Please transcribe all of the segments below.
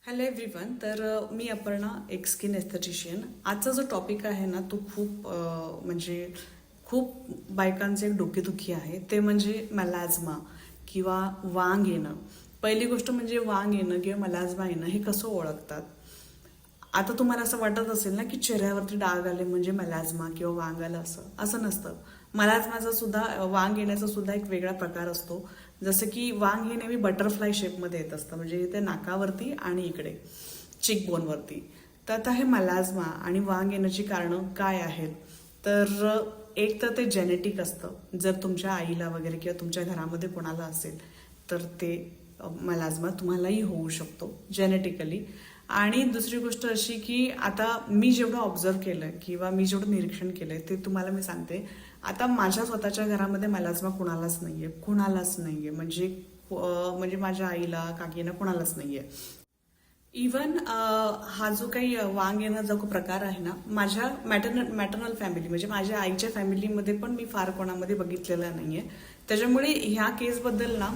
Hello everyone. तर मी अपर्णा, एक skin esthetician. आजचा जो टॉपिक आहे ना तो खूप बायकांचे एक डोकेदुखी आहे, ते म्हणजे मॅलाझ्मा किंवा वांग येणं. पहिली गोष्ट म्हणजे वांग येणं किंवा मॅलाझ्मा येणं हे कसं ओळखतात. आता तुम्हाला असं वाटत असेल ना की चेहऱ्यावरती डाग आले म्हणजे मॅलाझ्मा किंवा वांग आलं, असं असं नसतं. मॅलाझ्माचा सुद्धा वांग येण्याचा सुद्धा एक वेगळा प्रकार असतो. जसं की वांग हे नेहमी बटरफ्लाय शेपमध्ये येत असतं, म्हणजे इथे नाकावरती आणि इकडे चिकबोनवरती. तर आता हे मॅलाझ्मा आणि वांग येण्याची कारणं काय आहेत. तर एक तर ते जेनेटिक असतं. जर तुमच्या आईला वगैरे किंवा तुमच्या घरामध्ये कोणाला असेल तर ते मॅलाझ्मा तुम्हालाही होऊ शकतो जेनेटिकली. आणि दुसरी गोष्ट अशी की आता मी जेवढं ऑब्झर्व केलंय किंवा मी जेवढं निरीक्षण केलंय ते तुम्हाला मी सांगते. आता माझ्या स्वतःच्या घरामध्ये मॅलाझ्मा कुणालाच नाहीये म्हणजे माझ्या आईला, काकीना कुणालाच नाहीये. इवन हा जो काही वांग येणं जो प्रकार आहे ना, माझ्या मॅटर्नल फॅमिली म्हणजे माझ्या आईच्या फॅमिलीमध्ये पण मी फार कोणामध्ये बघितलेलं नाहीये. त्याच्यामुळे ह्या केसबद्दल ना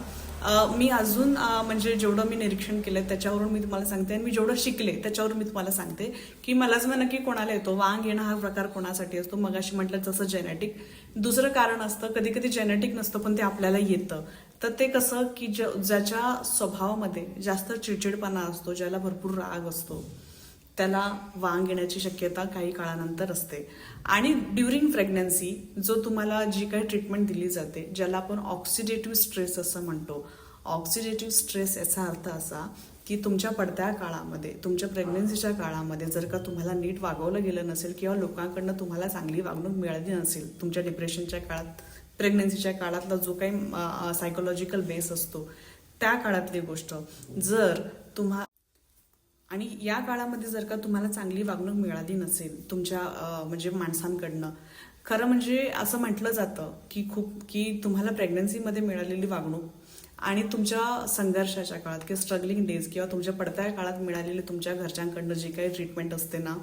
मी अजून म्हणजे जेवढं मी निरीक्षण केलंय त्याच्यावरून मी तुम्हाला सांगते, आणि मी जेवढं शिकले त्याच्यावरून मी तुम्हाला सांगते की मलाजमा नक्की कोणाला येतो. वांग येणं हा प्रकार कोणासाठी असतो. मगाशी म्हटलं तसं जेनेटिक. दुसरं कारण असतं, कधी कधी जेनेटिक नसतं पण ते आपल्याला येतं. तर ते कसं की ज्याच्या स्वभावामध्ये जास्त चिडचिडपणा असतो, ज्याला भरपूर राग असतो, त्याला वांग येण्याची शक्यता काही काळानंतर असते. आणि ड्युरिंग प्रेग्नन्सी जो तुम्हाला जी काही ट्रीटमेंट दिली जाते, ज्याला आपण ऑक्सिडेटिव्ह स्ट्रेस असं म्हणतो. ऑक्सिडेटिव्ह स्ट्रेस याचा अर्थ असा की तुमच्या पडत्या काळामध्ये, तुमच्या प्रेग्नन्सीच्या काळामध्ये जर का तुम्हाला नीट वागवलं गेलं नसेल किंवा लोकांकडनं तुम्हाला चांगली वागणूक मिळाली नसेल, तुमच्या डिप्रेशनच्या काळात, प्रेग्नन्सीच्या काळातला जो काही सायकोलॉजिकल बेस असतो त्या काळातली गोष्ट, जर तुम्हा आणि या काळामध्ये जर का तुम्हाला चांगली वागणूक मिळाली नसेल तुमच्या म्हणजे माणसांकडनं, खरं म्हणजे असं म्हटलं जातं की तुम्हाला प्रेग्नन्सीमध्ये मिळालेली वागणूक आणि तुमच्या संघर्षाच्या काळात किंवा स्ट्रगलिंग डेज किंवा तुमच्या पडत्या काळात मिळालेली तुमच्या घरच्यांकडनं जी काही ट्रीटमेंट असते ना,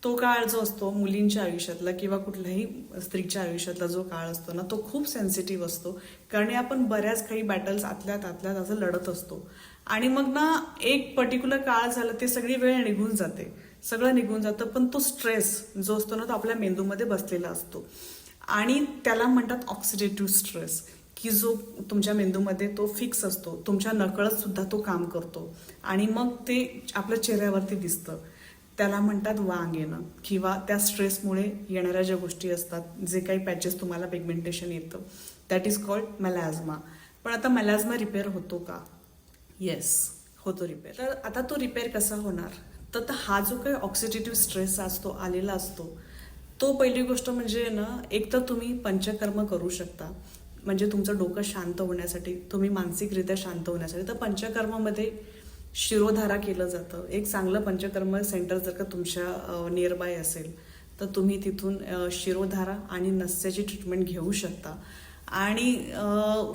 तो काळ जो असतो मुलींच्या आयुष्यातला किंवा कुठल्याही स्त्रीच्या आयुष्यातला जो काळ असतो ना, तो खूप सेन्सिटिव्ह असतो. कारण आपण बऱ्याच काही बॅटल्स आतल्यात असं लढत असतो. आणि मग ना एक पर्टिक्युलर काळ झालं, ते सगळी वेळ निघून जाते, सगळं निघून जातं, पण तो स्ट्रेस जो असतो ना तो आपल्या मेंदूमध्ये बसलेला असतो. आणि त्याला म्हणतात ऑक्सिडेटिव्ह स्ट्रेस, की जो तुमच्या मेंदूमध्ये तो फिक्स असतो, तुमच्या नकळत सुद्धा तो काम करतो आणि मग ते आपल्या चेहऱ्यावरती दिसतं. त्याला म्हणतात वांग येणं, किंवा त्या स्ट्रेसमुळे येणाऱ्या ज्या गोष्टी असतात, जे काही पॅचेस तुम्हाला पिगमेंटेशन येतं, दॅट इज कॉल्ड मॅलाझ्मा. पण आता मॅलाझ्मा रिपेअर होतो का? येस, होतो रिपेअर. तर आता तो रिपेअर कसा होणार? तर हा जो काही ऑक्सिडेटिव्ह स्ट्रेस असतो, आलेला असतो, तो पहिली गोष्ट म्हणजे ना, एक तर तुम्ही पंचकर्म करू शकता. म्हणजे तुमचं डोकं शांत होण्यासाठी, तुम्ही मानसिकरित्या शांत होण्यासाठी, तर पंचकर्मामध्ये शिरोधारा केलं जातं. एक चांगलं पंचकर्म सेंटर जर का तुमच्या नियर बाय असेल तर तुम्ही तिथून शिरोधारा आणि नस्याची ट्रीटमेंट घेऊ शकता. आणि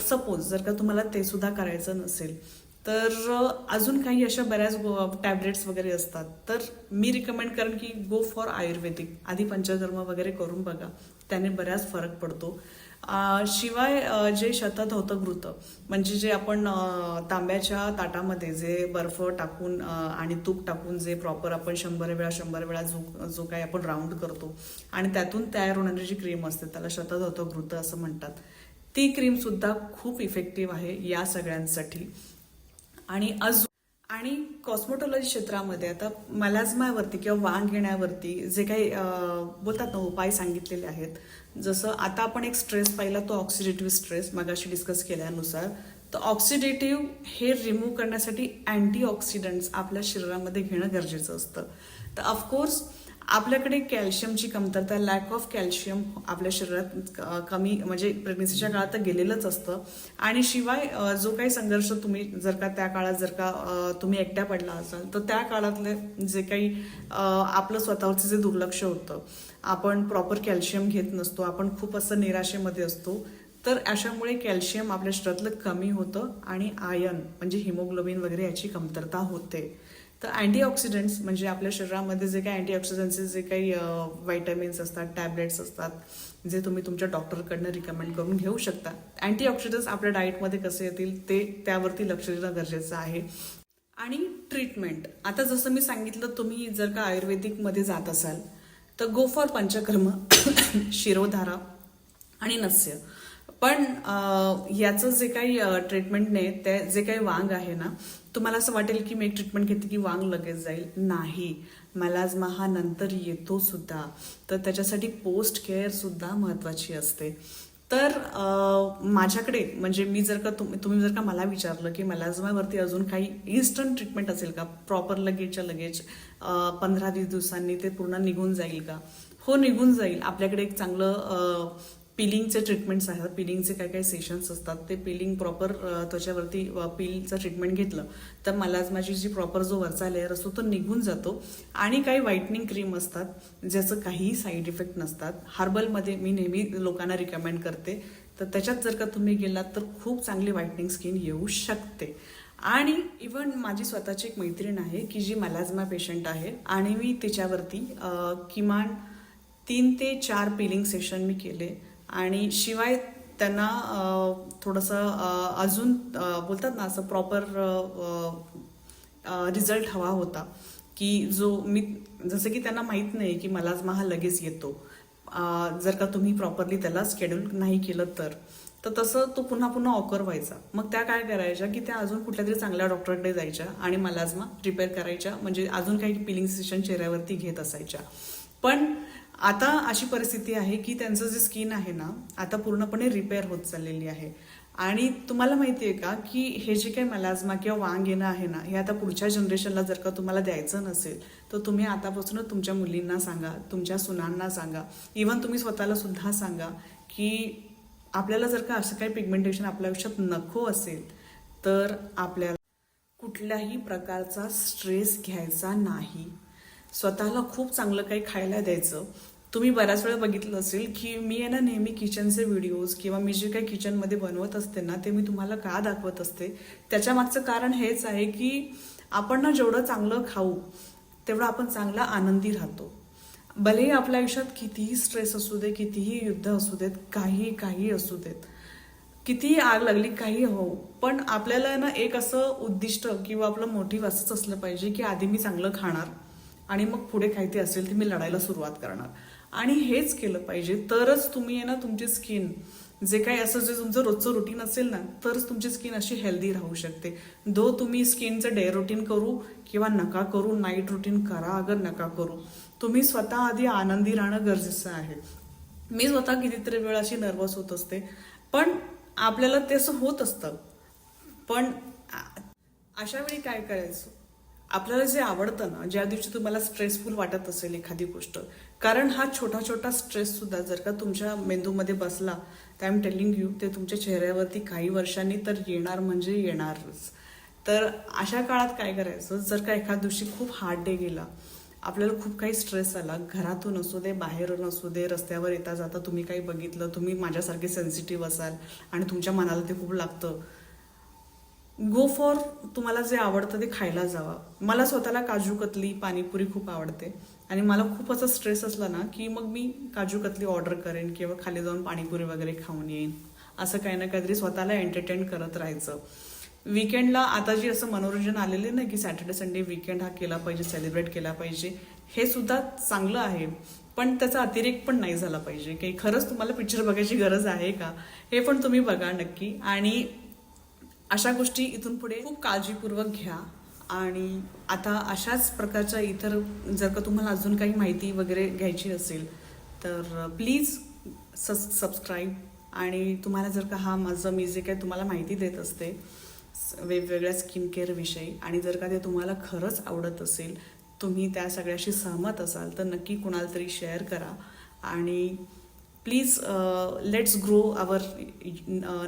सपोज जर का तुम्हाला ते सुद्धा करायचं नसेल तर अजून काही अशा बऱ्याच टॅबलेट्स वगैरे असतात. तर मी रिकमेंड करेन की गो फॉर आयुर्वेदिक. आधी पंचकर्म वगैरे करून बघा, त्याने बऱ्याच फरक पडतो. शिवाय जे शतधौतघृत म्हणजे जे आपण तांब्याच्या ताटामध्ये जे बर्फ टाकून आणि तूप टाकून जे प्रॉपर आपण 100 वेळा जो काही आपण राऊंड करतो आणि त्यातून तयार होणारी जी क्रीम असते त्याला शतधौतघृत असं म्हणतात. ती क्रीम सुद्धा खूप इफेक्टिव्ह आहे या सगळ्यांसाठी. आणि कॉस्मेटॉलॉजी क्षेत्रामध्ये आता मॅलाझ्मावरती किंवा वांग येण्यावरती जे काही बोलतात ना उपाय सांगितलेले आहेत, जसं आता आपण एक स्ट्रेस पाहिला, तो ऑक्सिडेटिव्ह स्ट्रेस मगाशी डिस्कस केल्यानुसार. तर ऑक्सिडेटिव्ह हे रिमूव्ह करण्यासाठी अँटीऑक्सिडंट्स आपल्या शरीरामध्ये घेणं गरजेचं असतं. तर ऑफकोर्स आपल्याकडे कॅल्शियमची कमतरता, लॅक ऑफ कॅल्शियम आपल्या शरीरात कमी म्हणजे प्रेग्नन्सीच्या काळात तर गेलेलंच असतं. आणि शिवाय जो काही संघर्ष तुम्ही जर का त्या काळात जर का तुम्ही एकट्या पडला असाल तर त्या काळातले जे काही आपलं स्वतःवरचं जे दुर्लक्ष होतं, आपण प्रॉपर कॅल्शियम घेत नसतो, आपण खूप असं निराशेमध्ये असतो, तर अशामुळे कॅल्शियम आपल्या शरीरातलं कमी होतं आणि आयर्न म्हणजे हिमोग्लोबिन वगैरे याची कमतरता होते. तर अँटीऑक्सिडंट्स म्हणजे आपल्या शरीरामध्ये जे काही अँटीऑक्सिडंट्सचे जे काही व्हायटॅमिन्स असतात, टॅबलेट्स असतात, जे तुम्ही तुमच्या डॉक्टरकडनं रिकमेंड करून घेऊ शकता. अँटीऑक्सिडंट्स आपल्या डाएटमध्ये कसे येतील ते त्यावरती लक्ष देणं गरजेचं आहे. आणि ट्रीटमेंट, आता जसं मी सांगितलं, तुम्ही जर का आयुर्वेदिकमध्ये जात असाल तर गो फॉर पंचकर्म, शिरोधारा आणि नस्य. पण याचं जे काही ट्रीटमेंट नाही, ते जे काही वांग आहे ना, तुम्हाला असं वाटेल की मी एक ट्रीटमेंट घेते की वांग लगेच जाईल. नाही, मॅलाझ्मा हा नंतर येतो सुद्धा, तर त्याच्यासाठी पोस्ट केअर सुद्धा महत्वाची असते. तर माझ्याकडे म्हणजे मी जर का तुम्ही जर का मला विचारलं की मॅलाझमावरती अजून काही इन्स्टंट ट्रीटमेंट असेल का, प्रॉपर लगेचच्या लगेच 15-20 दिवसांनी ते पूर्ण निघून जाईल का? हो, निघून जाईल. आपल्याकडे एक चांगलं पिलिंगचे ट्रीटमेंट्स आहेत. पिलिंगचे काय काय सेशन्स असतात, ते पिलिंग प्रॉपर त्वचेवरती पिलचं ट्रीटमेंट घेतलं तर मॅलाझमाची जी प्रॉपर जो वरचा लेअर असतो तो निघून जातो. आणि काही व्हाईटनिंग क्रीम असतात ज्याचं काहीही साईड इफेक्ट नसतात. हर्बलमध्ये मी नेहमी लोकांना रिकमेंड करते, तर त्याच्यात जर का तुम्ही गेलात तर खूप चांगली व्हाईटनिंग स्किन येऊ शकते. आणि इव्हन माझी स्वतःची एक मैत्रीण आहे की जी मॅलाझमा पेशंट आहे, आणि मी तिच्यावरती किमान 3 ते 4 पिलिंग सेशन मी केले. आणि शिवाय त्यांना थोडंसं अजून बोलतात ना, असं प्रॉपर रिझल्ट हवा होता की जो मी, जसं की त्यांना माहीत नाही की मॅलाझमा हा लगेच येतो, जर का तुम्ही प्रॉपरली त्याला शेड्यूल नाही केलं तर तसं तो पुन्हा पुन्हा ऑकर व्हायचा. मग त्या काय करायच्या की त्या अजून कुठल्या तरी चांगल्या डॉक्टरकडे जायच्या आणि मॅलाझमा रिपेअर करायच्या, म्हणजे अजून काही पिलिंग सेशन चेहऱ्यावरती घेत असायच्या. पण आता अशी परिस्थिती आहे की त्यांचं जे स्किन आहे ना, आता पूर्णपणे रिपेअर होत चाललेली आहे. आणि तुम्हाला माहिती आहे का की हे जे काही मॅलाझमा किंवा वांग येणं आहे ना, हे आता पुढच्या जनरेशनला जर का तुम्हाला द्यायचं नसेल तर तुम्ही आतापासूनच तुमच्या मुलींना सांगा, तुमच्या सुनांना सांगा, इव्हन तुम्ही स्वतःला सुद्धा सांगा की आपल्याला जर का असं काही पिगमेंटेशन आपल्या आयुष्यात नको असेल तर आपल्याला कुठल्याही प्रकारचा स्ट्रेस घ्यायचा नाही. स्वतःला खूप चांगलं काही खायला द्यायचं. तुम्ही बऱ्याच वेळा बघितलं असेल की मी आहे ना, नेहमी किचनचे व्हिडिओज किंवा मी जे काही किचनमध्ये बनवत असते ना, ते मी तुम्हाला का दाखवत असते, त्याच्या मागचं कारण हेच आहे की आपण ना जेवढं चांगलं खाऊ तेवढं आपण चांगला आनंदी राहतो. भलेही आपल्या आयुष्यात कितीही स्ट्रेस असू दे, कितीही युद्ध असू देत, काही असू देत, कितीही आग लागली, काही हो, पण आपल्याला ना एक असं उद्दिष्ट किंवा आपलं मोटिव्ह असंच असलं पाहिजे की आधी मी चांगलं खाणार आणि मग पुढे काही ते असेल ते मी लढायला सुरुवात करणार. आणि हेच केलं पाहिजे, तरच तुम्ही आहे ना तुमची स्किन, जे काही असं जे तुमचं रोजचं रुटीन असेल ना, तरच तुमची स्किन अशी हेल्दी राहू शकते. दो तुम्ही स्किनचं डे रुटीन करू किंवा नका करू, नाईट रुटीन करा अगर नका करू, तुम्ही स्वतः आधी आनंदी राहणं गरजेचं आहे. मी स्वतः कितीतरी वेळ अशी नर्वस होत असते, पण आपल्याला ते असं होत असतं. पण अशा वेळी काय करायचं, आपल्याला जे आवडतं ना, ज्या दिवशी तुम्हाला स्ट्रेसफुल वाटत असेल एखादी गोष्ट, कारण हा छोटा छोटा स्ट्रेस सुद्धा जर का तुमच्या मेंदूमध्ये बसला तर आय एम टेलिंग यू, ते तुमच्या चेहऱ्यावरती काही वर्षांनी तर येणार म्हणजे येणारच. तर अशा काळात काय करायचं, जर का एखाद्या दिवशी खूप हार्ड डे गेला, आपल्याला खूप काही स्ट्रेस आला, घरातून असू दे, बाहेरून असू दे, रस्त्यावर येता जाता तुम्ही काही बघितलं, तुम्ही माझ्यासारखे सेन्सिटिव्ह असाल आणि तुमच्या मनाला ते खूप लागतं, गो फॉर, तुम्हाला जे आवडतं ते खायला जावा. मला स्वतःला काजू कतली, पाणीपुरी खूप आवडते आणि मला खूप असा स्ट्रेस असला ना की मग मी काजू कतली ऑर्डर करेन किंवा खाली जाऊन पाणीपुरी वगैरे खाऊन येईन. असं काही ना काहीतरी स्वतःला एंटरटेन करत राहायचं. विकेंडला आता जी असं मनोरंजन आलेले ना की सॅटर्डे संडे विकेंड हा केला पाहिजे, सेलिब्रेट केला पाहिजे, हे सुद्धा चांगलं आहे, पण त्याचा अतिरेक पण नाही झाला पाहिजे. की खरंच तुम्हाला पिक्चर बघायची गरज आहे का, हे पण तुम्ही बघा नक्की. आणि अशा गोष्टी इथून पुढे खूप काळजीपूर्वक घ्या. आणि आता अशाच प्रकारच्या इतर जर का तुम्हाला अजून काही माहिती वगैरे घ्यायची असेल तर प्लीज सबस्क्राईब. आणि तुम्हाला जर का हा माझं मी जे काही तुम्हाला माहिती देत असते वेगवेगळ्या स्किन केअर विषयी, आणि जर का ते तुम्हाला खरंच आवडत असेल, तुम्ही त्या सगळ्याशी सहमत असाल, तर नक्की कुणाला तरी शेअर करा. आणि प्लीज लेट्स ग्रो आवर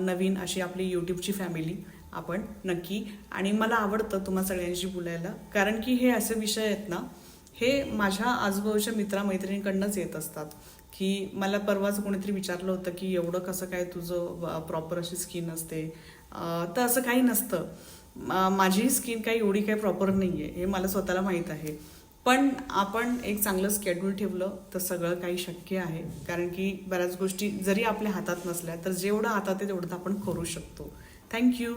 नवीन अशी आपली यूट्यूबची फॅमिली आपण नक्की. आणि मला आवडतं तुम्हा सगळ्यांशी बोलायला, कारण की हे असे विषय आहेत ना, हे माझ्या आजूबाजूच्या मित्रामैत्रिणींकडनंच येत असतात. की मला परवाच कोणीतरी विचारलं होतं की एवढं कसं काय तुझं प्रॉपर अशी स्किन असते, तर असं काही नसतं. माझी स्किन काही एवढी काही प्रॉपर नाही आहे, हे मला स्वतःला माहीत आहे. पण आपण एक चांगलं स्केड्यूल ठेवलं तर सगळं काही शक्य आहे. कारण की बऱ्याच गोष्टी जरी आपल्या हातात नसल्या तर जेवढं हातात आहे तेवढं आपण करू शकतो. थँक्यू.